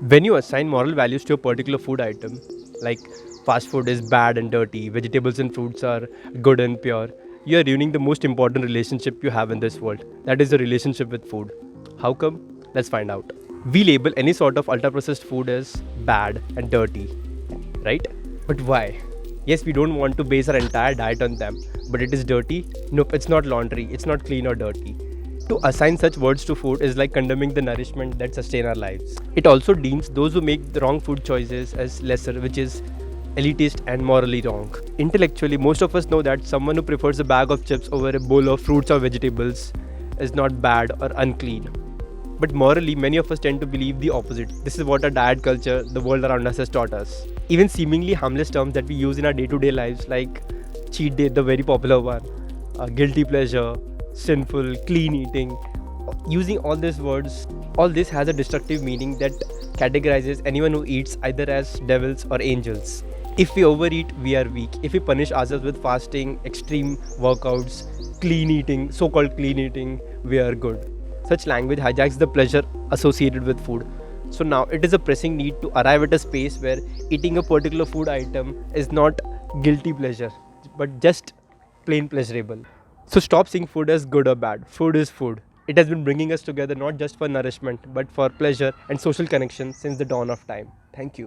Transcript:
When you assign moral values to a particular food item, like fast food is bad and dirty, vegetables and fruits are good and pure, you are ruining the most important relationship you have in this world. That is the relationship with food. How come? Let's find out. We label any sort of ultra processed food as bad and dirty, right? But why? Yes, we don't want to base our entire diet on them, but it is dirty? Nope, it's not laundry, it's not clean or dirty. To assign such words to food is like condemning the nourishment that sustain our lives. It also deems those who make the wrong food choices as lesser, which is elitist and morally wrong. Intellectually, most of us know that someone who prefers a bag of chips over a bowl of fruits or vegetables is not bad or unclean. But morally, many of us tend to believe the opposite. This is what our diet culture, the world around us has taught us. Even seemingly harmless terms that we use in our day-to-day lives, like cheat day, the very popular one, guilty pleasure, sinful, clean eating, using all these words, all this has a destructive meaning that categorizes anyone who eats either as devils or angels. If we overeat, we are weak. If we punish ourselves with fasting, extreme workouts, clean eating, so-called clean eating, we are good. Such language hijacks the pleasure associated with food. So now it is a pressing need to arrive at a space where eating a particular food item is not guilty pleasure, but just plain pleasurable. So stop seeing food as good or bad. Food is food. It has been bringing us together not just for nourishment, but for pleasure and social connection since the dawn of time. Thank you.